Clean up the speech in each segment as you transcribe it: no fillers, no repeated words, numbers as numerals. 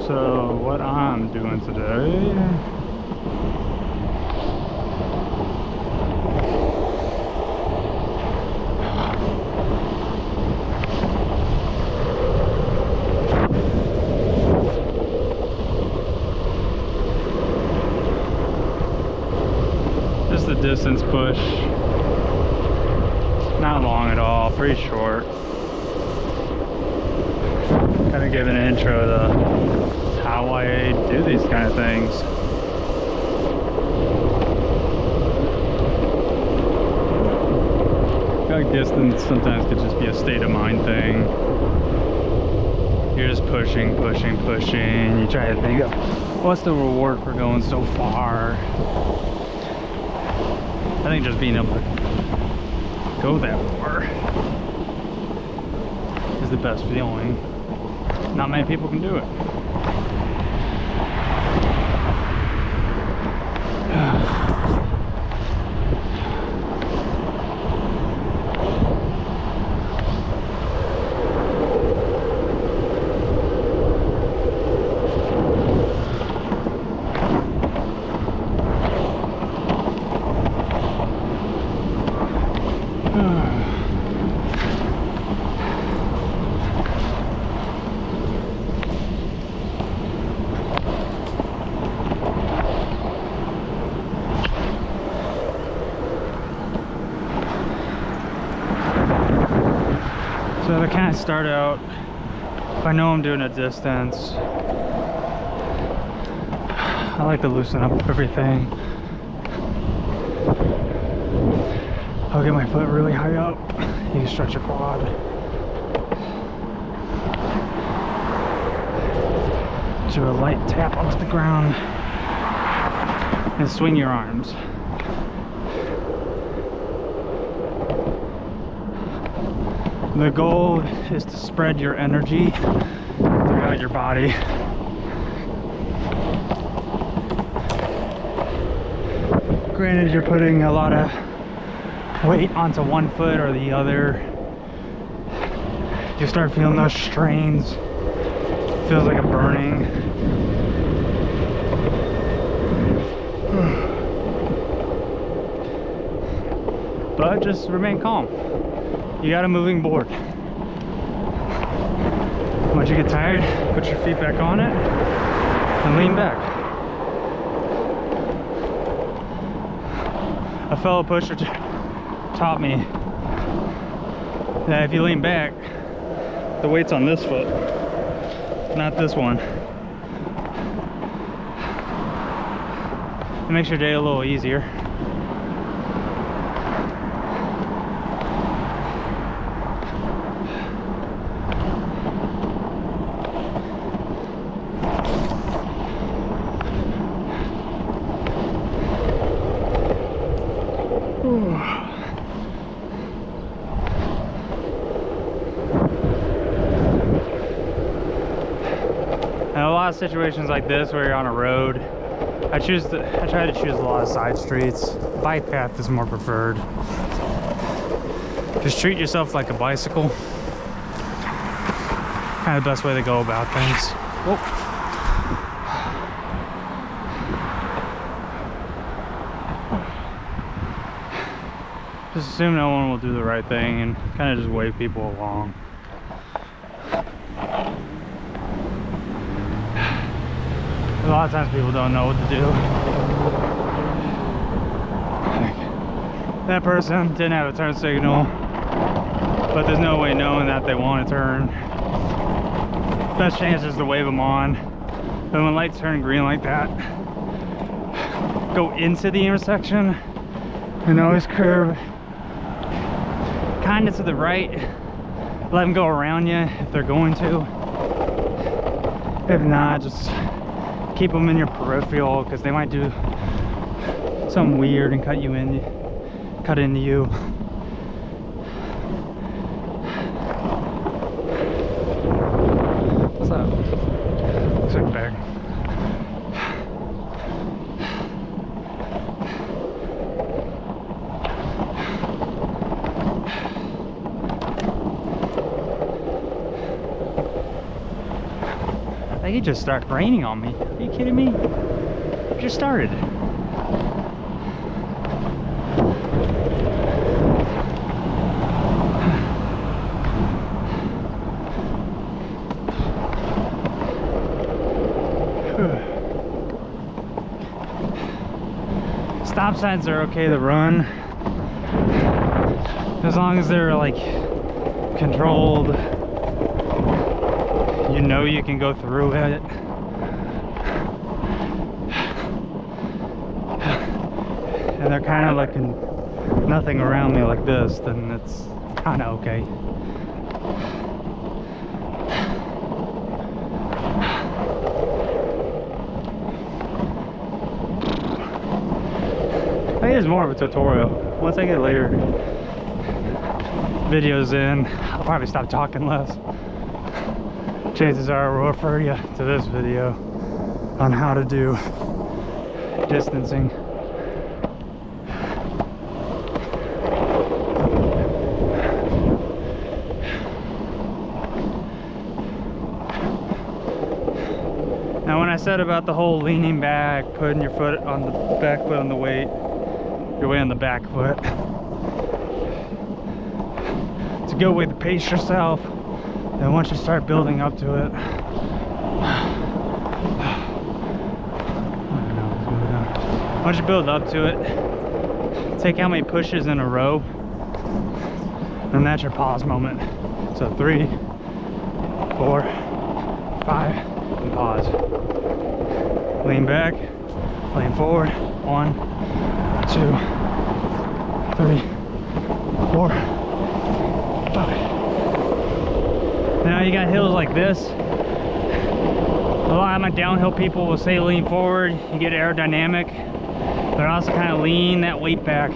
So what I'm doing today, just a distance push, not long at all, pretty short. Kind of give an intro to how I do these kind of things. Like distance sometimes could just be a state of mind thing. You're just pushing, pushing, pushing. You try to think of what's the reward for going so far. I think just being able to go that far is the best feeling. Not many people can do it. So I kind of start out, if I know I'm doing a distance, I like to loosen up everything. I'll get my foot really high up. You can stretch your quad. Do a light tap onto the ground and swing your arms. The goal is to spread your energy throughout your body. Granted, you're putting a lot of weight onto one foot or the other. You start feeling those strains. Feels like a burning. But just remain calm. You got a moving board. Once you get tired, put your feet back on it and lean back. A fellow pusher taught me that if you lean back, the weight's on this foot, not this one. It makes your day a little easier. And a lot of situations like this where you're on a road, I try to choose a lot of side streets. Bike path is more preferred. Just treat yourself like a bicycle. Kind of the best way to go about things. Whoa. Just assume no one will do the right thing and kind of just wave people along. A lot of times people don't know what to do. That person didn't have a turn signal, but there's no way knowing that they want to turn. Best chance is to wave them on. But when lights turn green like that, go into the intersection and always curve kind of to the right. Let them go around you if they're going to. If not, just keep them in your peripheral, because they might do something weird and cut into you. What's up? Looks like a bag. I think it just started raining on me. Are you kidding me? It just started. Stop signs are okay to run as long as they're like controlled. You know you can go through it. And they're kind of like nothing around me like this, then it's kind of okay. I think it's more of a tutorial. Once I get later videos in, I'll probably stop talking less. Chances are we'll refer you to this video on how to do distancing. Now when I said about the whole leaning back, putting your foot on the back foot on the weight, your weight on the back foot, it's a good way to pace yourself. And once you start building up to it, once you build up to it, take how many pushes in a row, and that's your pause moment. So 3, 4, 5, and pause. Lean back, lean forward. 1, 2, 3, 4, 5. Now you got hills like this. A lot of my downhill people will say lean forward, you get aerodynamic, but also kind of lean that weight back.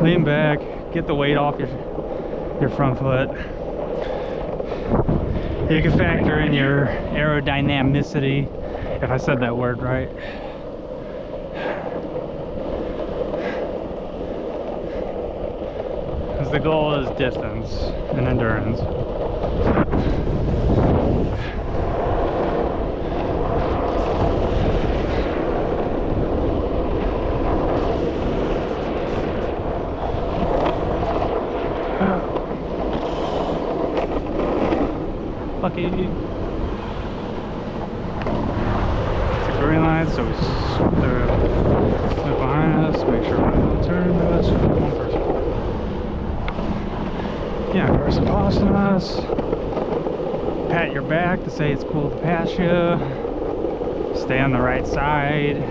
Lean back, get the weight off your front foot. You can factor in your aerodynamicity, if I said that word right. The goal is distance and endurance. Lucky. It's a green light, so we look behind us, make sure we're not turning to us. One person. Yeah, person passing us. Pat your back to say it's cool to pass you. Stay on the right side.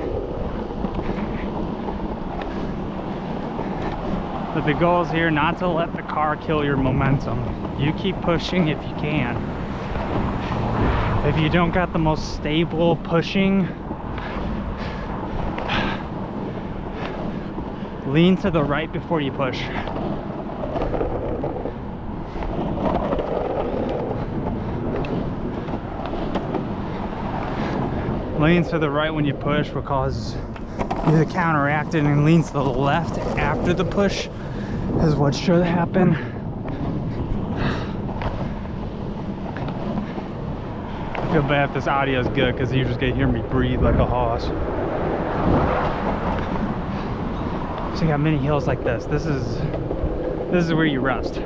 But the goal is here not to let the car kill your momentum. You keep pushing if you can. If you don't got the most stable pushing, lean to the right before you push. Leans to the right when you push will cause you to counteract it, and leans to the left after the push is what should happen. I feel bad if this audio is good because you just get to hear me breathe like a horse. So you got many hills like this. This is where you rest.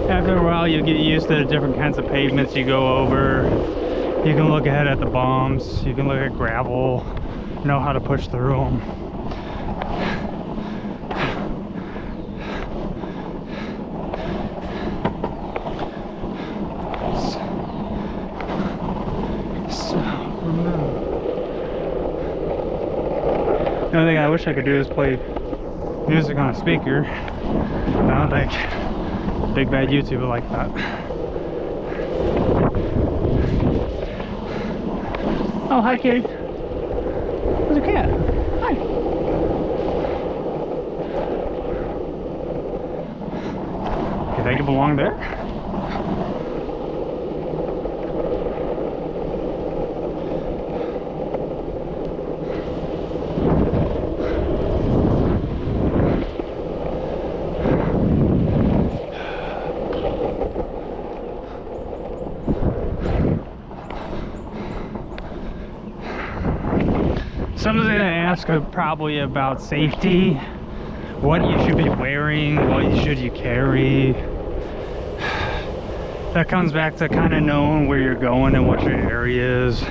After a while, you'll get used to the different kinds of pavements you go over. You can look ahead at the bumps. You can look at gravel. Know how to push through them. So, the only thing I wish I could do is play music on a speaker. I don't think big bad YouTube would like that. Oh, hi, kitty. There's a cat. Hi. You think it belonged there? Something to ask probably about safety, what you should be wearing, what should you carry. That comes back to kind of knowing where you're going and what your area is.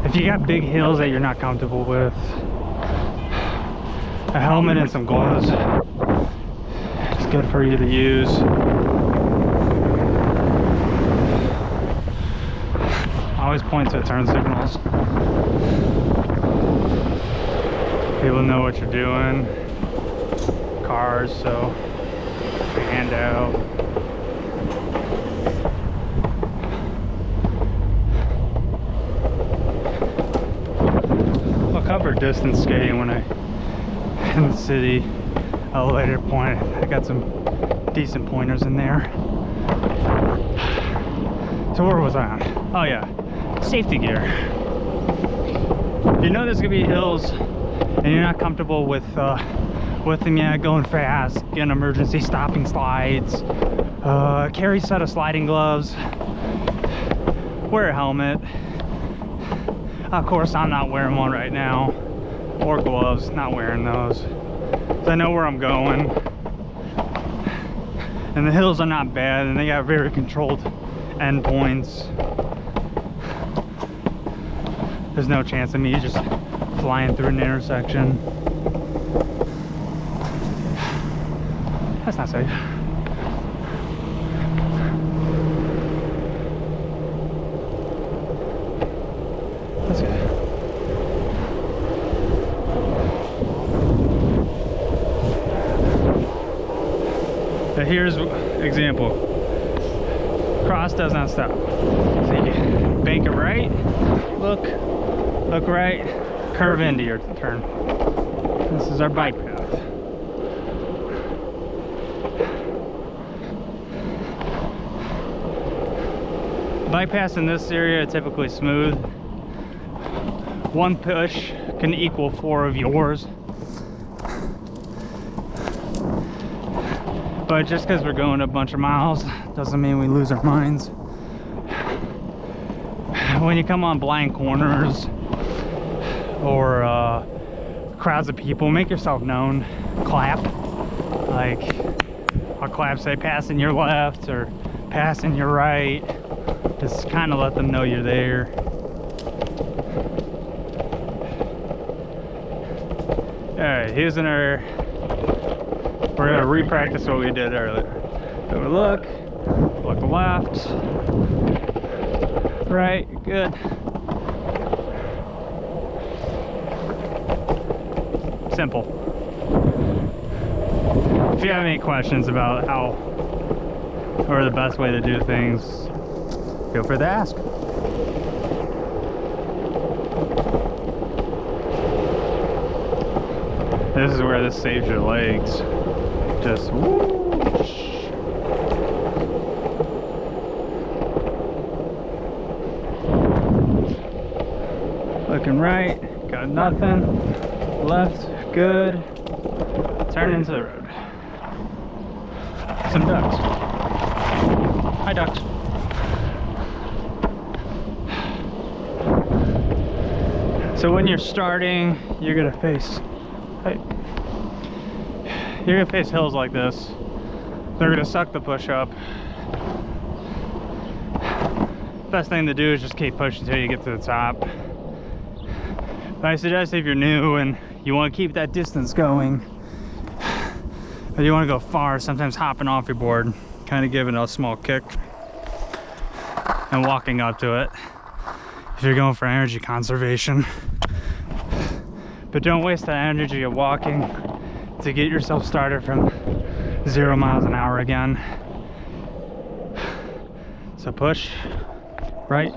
If you got big hills that you're not comfortable with, a helmet and some gloves is good for you to use. Always point to turn signals. People know what you're doing. Cars, so hand out. I'll cover distance skating when I in the city at a later point. I got some decent pointers in there. So where was I on? Oh yeah, safety gear. If you know there's gonna be hills and you're not comfortable with them yet, going fast, get emergency stopping slides, carry a set of sliding gloves, wear a helmet. Of course, I'm not wearing one right now, or gloves, not wearing those. So I know where I'm going. And the hills are not bad, and they got very controlled endpoints. There's no chance of me just flying through an intersection. That's not safe. That's good. Now here's example. Cross does not stop. So you bank it right, look right, curve into your turn. This is our bike path. Bike paths in this area are typically smooth. One push can equal 4 of yours. But just because we're going a bunch of miles doesn't mean we lose our minds. When you come on blind corners or crowds of people, make yourself known. Clap. Like, I'll clap, say passing your left or passing your right. Just kind of let them know you're there. Alright, here's we're gonna re-practice what we did earlier. So we look left, right, good. Simple. If you have any questions about how or the best way to do things, feel free to ask. This is where this saves your legs. Just whoosh. Looking right, got nothing. Left, good. Turn into the road. Some ducks. Hi, ducks. So when you're starting, you're gonna face, hills like this. They're gonna suck the push up. Best thing to do is just keep pushing until you get to the top. But I suggest if you're new and you want to keep that distance going, or you want to go far, sometimes hopping off your board, kind of giving it a small kick. and walking up to it if you're going for energy conservation. But don't waste that energy of walking to get yourself started from 0 miles an hour again. So push, right?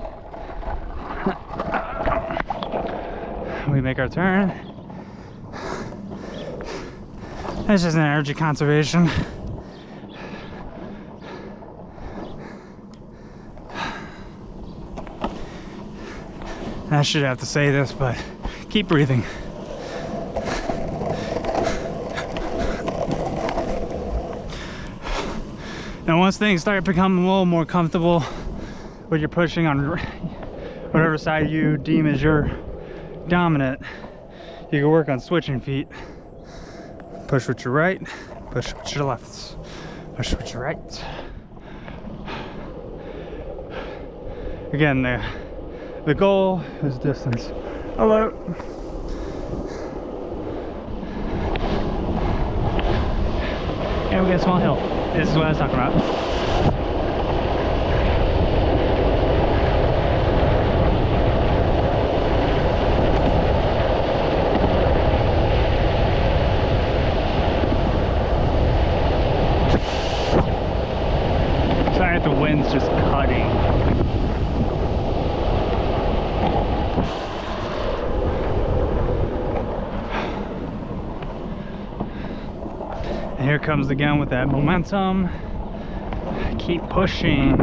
We make our turn. That's just an energy conservation. I should have to say this, but keep breathing. Now once things start becoming a little more comfortable, when you're pushing on whatever side you deem as your dominant, you can work on switching feet. Push with your right, push with your left, push with your right. Again, the goal is distance. Hello. And we got a small hill. This is what I was talking about. Sorry if the wind's just cutting. And here comes again with that momentum. Keep pushing.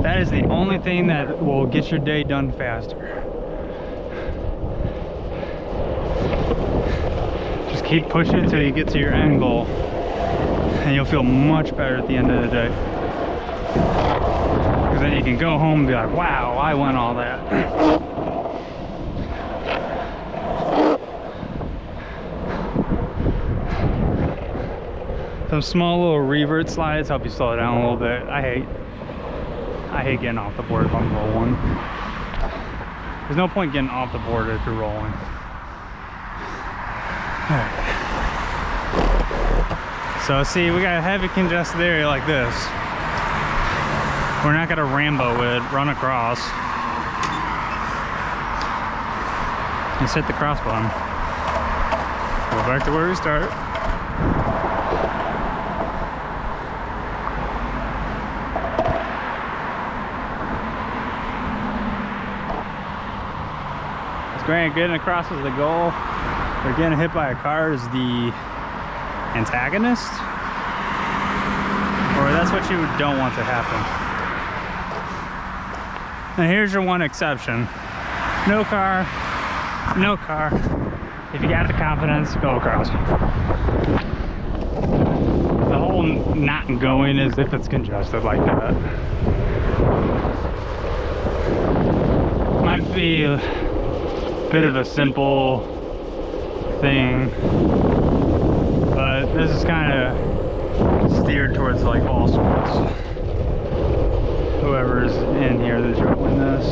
That is the only thing that will get your day done faster. Just keep pushing until you get to your end goal, and you'll feel much better at the end of the day. Because then you can go home and be like, wow, I went all that. Some small little revert slides help you slow it down a little bit. I hate getting off the board if I'm rolling. There's no point getting off the board if you're rolling. Alright. So see, we got a heavy congested area like this. We're not gonna Rambo it, run across. Just hit the cross button. Go back to where we start. Granted, getting across is the goal, but getting hit by a car is the antagonist, or that's what you don't want to happen. Now here's your one exception. No car, no car. If you got the confidence, go across. The whole not going is if it's congested like that. Might be a bit of a simple thing, but this is kind of steered towards like all sorts. Whoever's in here that's rolling this.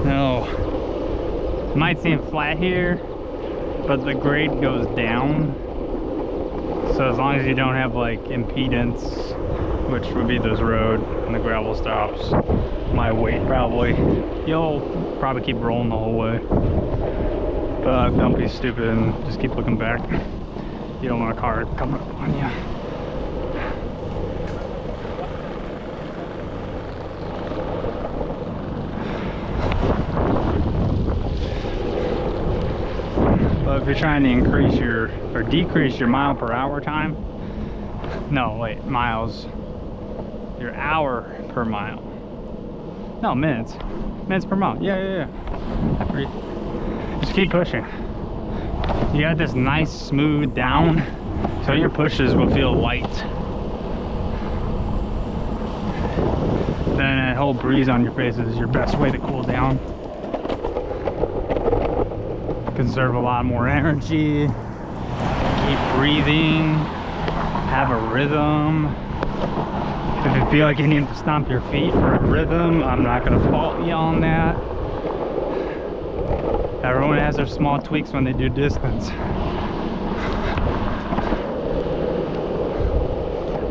No, it might seem flat here, but the grade goes down. So as long as you don't have like impedance, which would be this road and the gravel stops, my weight probably, you'll probably keep rolling the whole way. But don't be stupid and just keep looking back. You don't want a car coming up on you. But if you're trying to increase your or decrease your mile per hour time, no wait, miles, your hour per mile. No, minutes per mile. Yeah. Just keep pushing. You got this nice smooth down, so your pushes will feel light. Then that whole breeze on your face is your best way to cool down. Conserve a lot more energy. Keep breathing. Have a rhythm. If you feel like you need to stomp your feet for a rhythm, I'm not going to fault you on that. Everyone has their small tweaks when they do distance.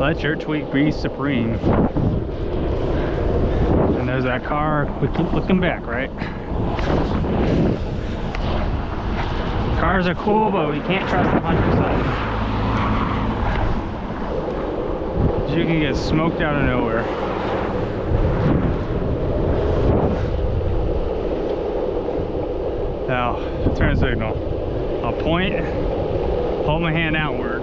Let your tweak be supreme. And there's that car. We keep looking back, right? Cars are cool, but we can't trust them 100%. You can get smoked out of nowhere. Now, turn signal. I'll point, hold my hand outward.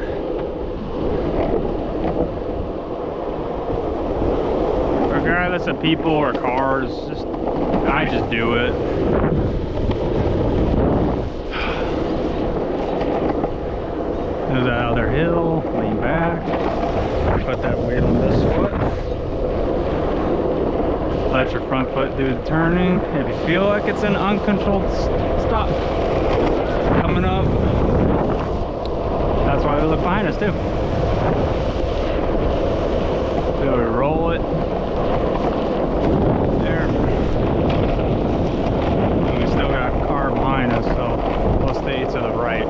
Regardless of people or cars, I just do it. There's that other hill, lean back, put that weight on this foot. Let your front foot do the turning. If you feel like it's an uncontrolled stop coming up, that's why we look behind us too. Be able to roll it. There. And we still got a car behind us, so we'll stay to the right.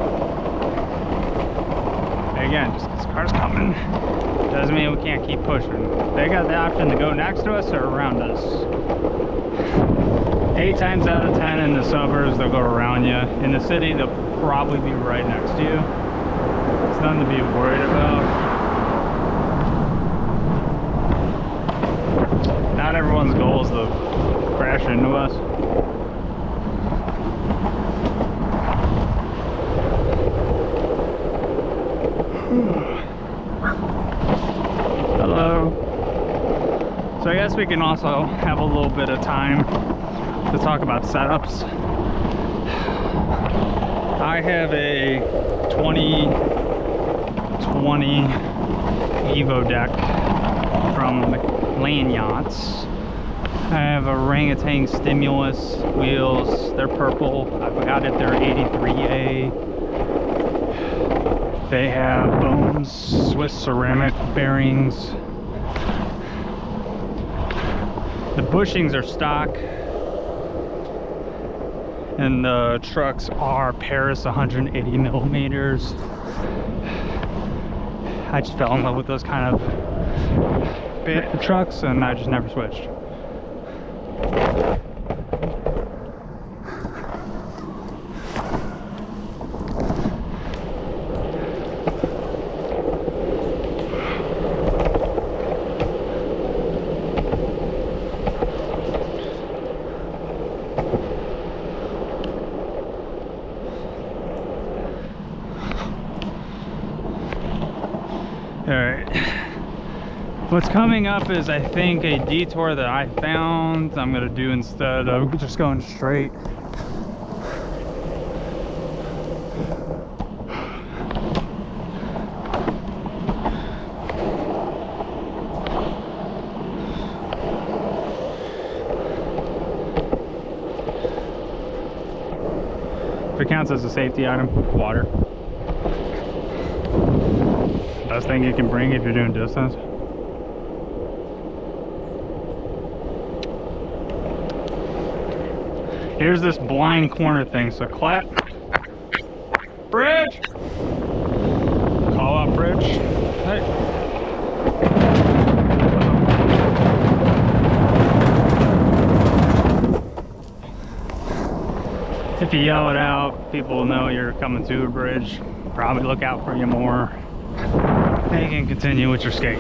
Again, just because the car's coming doesn't mean we can't keep pushing. They got the option to go next to us or around us. 8 times out of 10 in the suburbs, they'll go around you. In the city, they'll probably be right next to you. It's nothing to be worried about. Not everyone's goal is to crash into us. Hello. So I guess we can also have a little bit of time to talk about setups. I have a 2020 Evo deck from Land Yachts. I have orangutan stimulus wheels. They're purple. I forgot if they're 83A. They have Bones Swiss ceramic bearings. The bushings are stock, and the trucks are Paris 180 millimeters. I just fell in love with those kind of trucks, and I just never switched. Alright, what's coming up is, I think, a detour that I found I'm going to do instead of just going straight. If it counts as a safety item, water. Best thing you can bring if you're doing distance. Here's this blind corner thing, so clap. Bridge! Call out bridge. Hey. If you yell it out, people will know you're coming to a bridge. Probably look out for you more. And you can continue with your skate.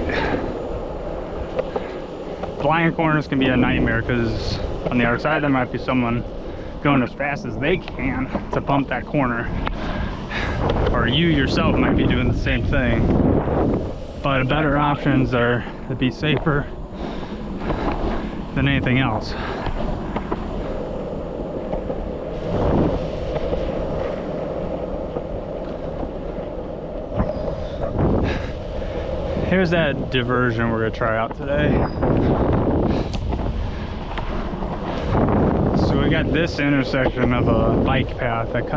Blind corners can be a nightmare because on the other side there might be someone going as fast as they can to bump that corner. Or you yourself might be doing the same thing. But better options are to be safer than anything else. Here's that diversion we're going to try out today. So we got this intersection of a bike path that cuts